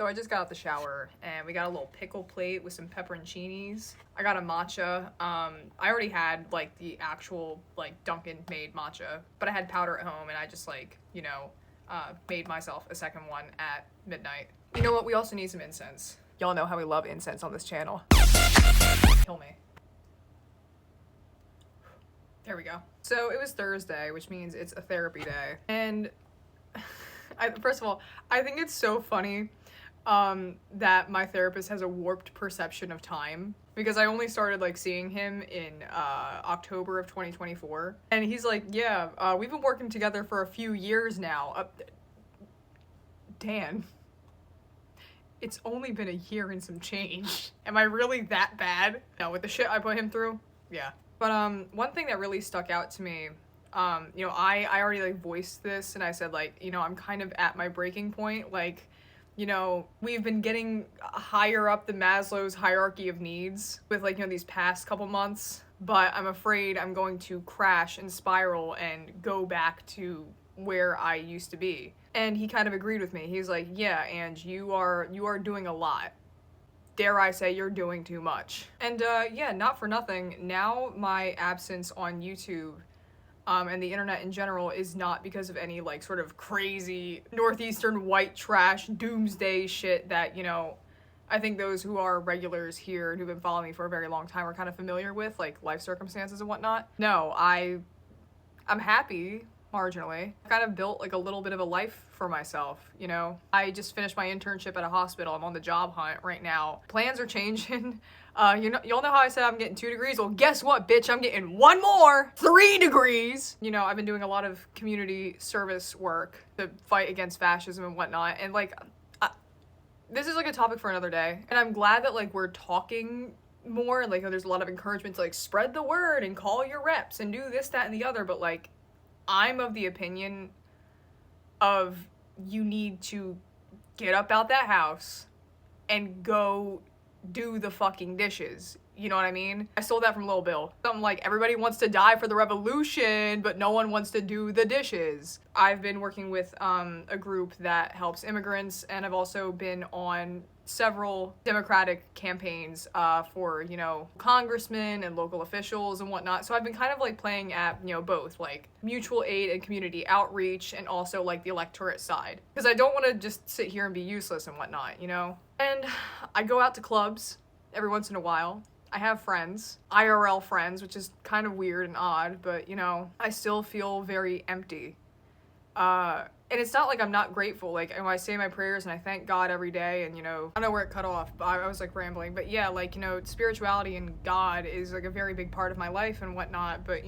So I just got out the shower and we got a little pickle plate with some pepperoncinis. I got a matcha. I already had like the actual like Dunkin' made matcha, but I had powder at home and I just like, made myself a second one at midnight. You know what? We also need some incense. Y'all know how we love incense on this channel. Kill me. There we go. So it was Thursday, which means it's a therapy day. And first of all, I think it's so funny that my therapist has a warped perception of time, because I only started like seeing him in October of 2024, and he's like, yeah, we've been working together for a few years now. Dan, it's only been a year and some change. Am I really that bad? No, with the shit I put him through? Yeah. But one thing that really stuck out to me, I already like voiced this and I said like, I'm kind of at my breaking point. Like, we've been getting higher up the Maslow's hierarchy of needs with like, these past couple months, but I'm afraid I'm going to crash and spiral and go back to where I used to be. And he kind of agreed with me. He's like, yeah, and you are doing a lot. Dare I say you're doing too much. And yeah, not for nothing, now my absence on YouTube and the internet in general is not because of any like sort of crazy northeastern white trash doomsday shit that, I think those who are regulars here and who've been following me for a very long time are kind of familiar with, like life circumstances and whatnot. No, I'm happy. Marginally. I kind of built like a little bit of a life for myself, I just finished my internship at a hospital. I'm on the job hunt right now. Plans are changing. Y'all know how I said I'm getting 2 degrees? Well, guess what, bitch? I'm getting 1 more! 3 degrees! I've been doing a lot of community service work to fight against fascism and whatnot, and like, this is like a topic for another day. And I'm glad that like we're talking more, and like there's a lot of encouragement to like spread the word and call your reps and do this, that, and the other, but like, I'm of the opinion of you need to get up out that house and go do the fucking dishes. You know what I mean? I stole that from Lil Bill. Something like, everybody wants to die for the revolution, but no one wants to do the dishes. I've been working with a group that helps immigrants, and I've also been on several Democratic campaigns for, congressmen and local officials and whatnot. So I've been kind of like playing at, both like mutual aid and community outreach, and also like the electorate side. Because I don't want to just sit here and be useless and whatnot, And I go out to clubs every once in a while. I have friends, IRL friends, which is kind of weird and odd, but, I still feel very empty. And it's not like I'm not grateful. Like, when I say my prayers and I thank God every day, and, I don't know where it cut off, but I was, like, rambling. But, yeah, like, spirituality and God is, like, a very big part of my life and whatnot, but,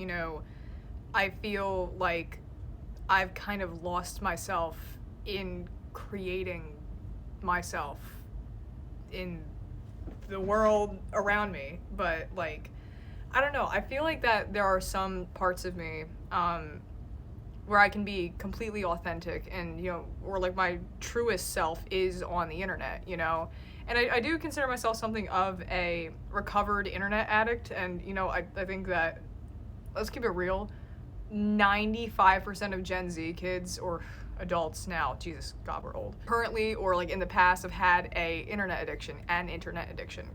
I feel like I've kind of lost myself in creating myself in the world around me. But like, I don't know, I feel like that there are some parts of me where I can be completely authentic, and or like my truest self is on the internet, and I do consider myself something of a recovered internet addict. And I think that, let's keep it real, 95% of Gen Z kids, or adults now, Jesus, God, we're old, currently or like in the past, have had an internet addiction,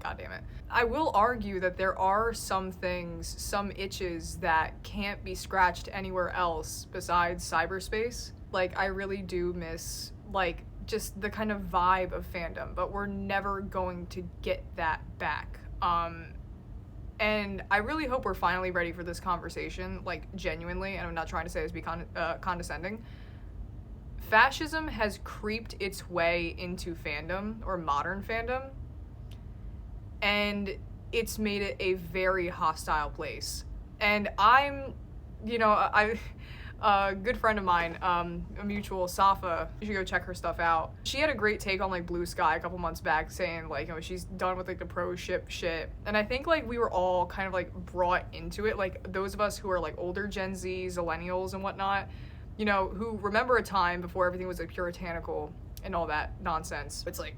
god damn it. I will argue that there are some things, some itches that can't be scratched anywhere else besides cyberspace. Like, I really do miss like just the kind of vibe of fandom, but we're never going to get that back. And I really hope we're finally ready for this conversation, like genuinely, and I'm not trying to say this be condescending. Fascism has creeped its way into fandom, or modern fandom, and it's made it a very hostile place. And I'm, a good friend of mine, a mutual, Safa, you should go check her stuff out. She had a great take on like Blue Sky a couple months back, saying like, she's done with like the pro-ship shit. And I think like we were all kind of like brought into it, like those of us who are like older Gen Z, millennials and whatnot, who remember a time before everything was like puritanical and all that nonsense. It's like,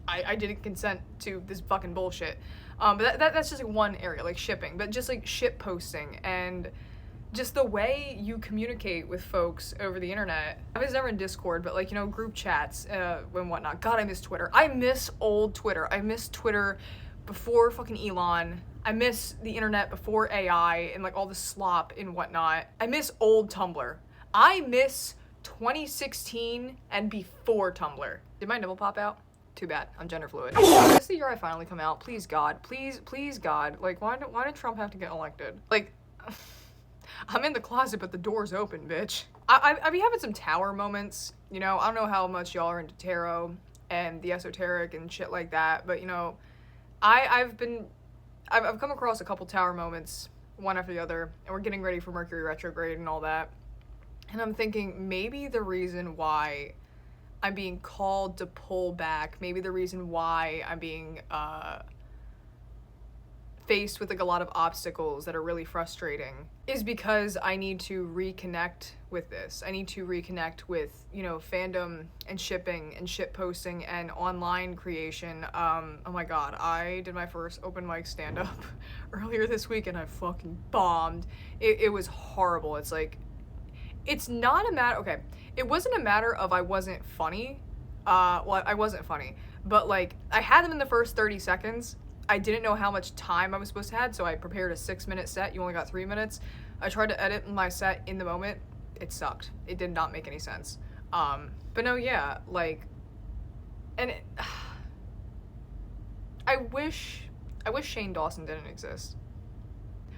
I didn't consent to this fucking bullshit. But that's just like one area, like shipping, but just like shit posting and just the way you communicate with folks over the internet. I was never in Discord, but like, you know, group chats and whatnot. God, I miss Twitter. I miss old Twitter. I miss Twitter before fucking Elon. I miss the internet before AI and like all the slop and whatnot. I miss old Tumblr. I miss 2016 and before Tumblr. Did my nipple pop out? Too bad. I'm gender fluid. This is the year I finally come out. Please God. Please God. Like, why did Trump have to get elected? Like, I'm in the closet, but the door's open, bitch. I be having some tower moments, you know. I don't know how much y'all are into tarot and the esoteric and shit like that, but you know, I've come across a couple tower moments, one after the other, and we're getting ready for Mercury retrograde and all that. And I'm thinking maybe the reason why I'm being called to pull back, maybe the reason why I'm being faced with like a lot of obstacles that are really frustrating is because I need to reconnect with this. I need to reconnect with, you know, fandom and shipping and shit posting and online creation. Oh my god, I did my first open mic stand-up earlier this week and I fucking bombed. It was horrible. It's like, it's not a matter, okay, it wasn't a matter of I wasn't funny. Well, I wasn't funny, but like, I had them in the first 30 seconds. I didn't know how much time I was supposed to have, so I prepared a 6-minute set. You only got 3 minutes. I tried to edit my set in the moment. It sucked. It did not make any sense. But no, yeah, like, and I wish Shane Dawson didn't exist.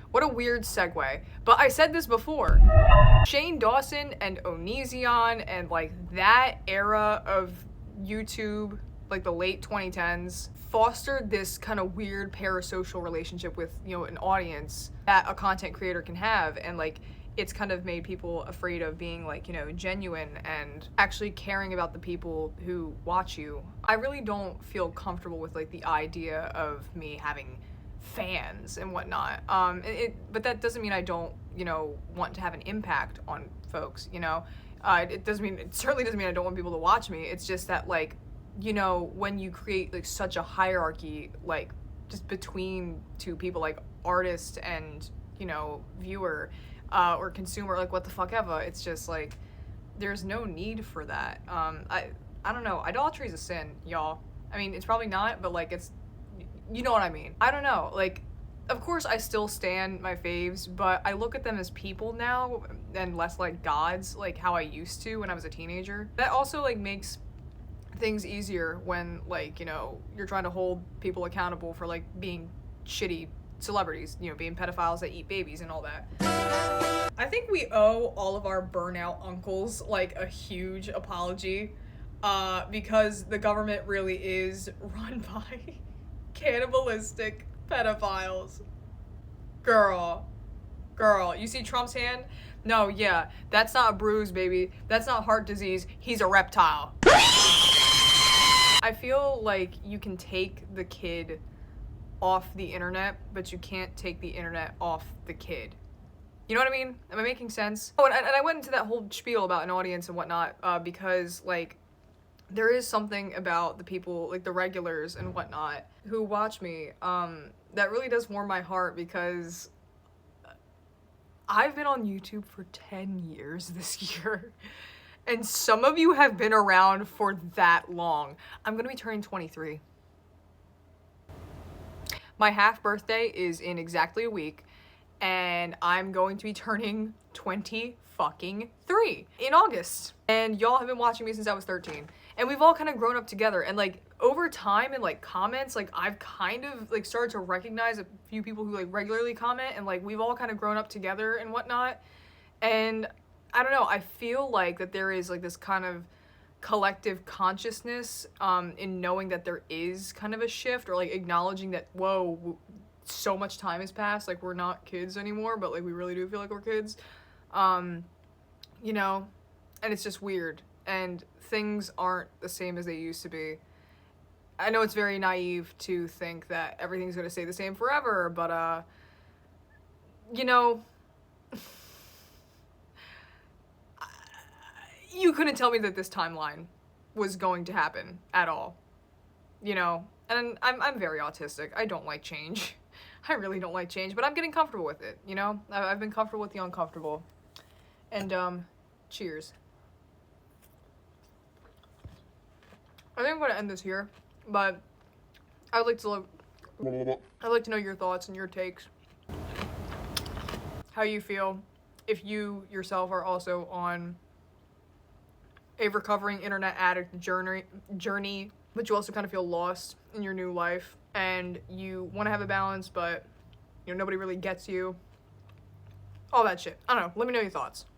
What a weird segue. But I said this before. Shane Dawson and Onision and like that era of YouTube, like the late 2010s, fostered this kind of weird parasocial relationship with, you know, an audience that a content creator can have, and like it's kind of made people afraid of being like, you know, genuine and actually caring about the people who watch you. I really don't feel comfortable with like the idea of me having fans and whatnot. But that doesn't mean I don't, you know, want to have an impact on folks, you know. It certainly doesn't mean I don't want people to watch me. It's just that like, you know, when you create like such a hierarchy, like just between two people, like artist and, you know, viewer or consumer, like what the fuck ever, it's just like there's no need for that. I don't know, idolatry is a sin, y'all. I mean, it's probably not, but like it's, you know what I mean. I don't know, like, of course I still stan my faves, but I look at them as people now and less like gods, like how I used to when I was a teenager. That also like makes things easier when, like, you know, you're trying to hold people accountable for like being shitty celebrities, you know, being pedophiles that eat babies and all that. I think we owe all of our burnout uncles like a huge apology because the government really is run by cannibalistic pedophiles. Girl, you see Trump's hand? No, yeah, that's not a bruise, baby. That's not heart disease. He's a reptile. I feel like you can take the kid off the internet, but you can't take the internet off the kid. You know what I mean? Am I making sense? Oh, and I went into that whole spiel about an audience and whatnot because, like, there is something about the people, like the regulars and whatnot, who watch me, that really does warm my heart because I've been on YouTube for 10 years this year. And some of you have been around for that long. I'm gonna be turning 23. My half birthday is in exactly a week, and I'm going to be turning 20 fucking 3 in August. And y'all have been watching me since I was 13. And we've all kind of grown up together. And like over time and like comments, like I've kind of like started to recognize a few people who like regularly comment, and like we've all kind of grown up together and whatnot. And I don't know, I feel like that there is like this kind of collective consciousness in knowing that there is kind of a shift, or like acknowledging that, whoa, so much time has passed, like we're not kids anymore, but like we really do feel like we're kids. You know, and it's just weird, and things aren't the same as they used to be. I know it's very naive to think that everything's gonna stay the same forever, but you know, you couldn't tell me that this timeline was going to happen at all, you know? And I'm very autistic. I don't like change. I really don't like change, but I'm getting comfortable with it, you know? I've been comfortable with the uncomfortable. And, cheers. I think I'm gonna end this here, but I'd like to know your thoughts and your takes. How you feel if you yourself are also on a recovering internet addict journey, but you also kind of feel lost in your new life and you want to have a balance, but you know nobody really gets you. All that shit. I don't know. Let me know your thoughts.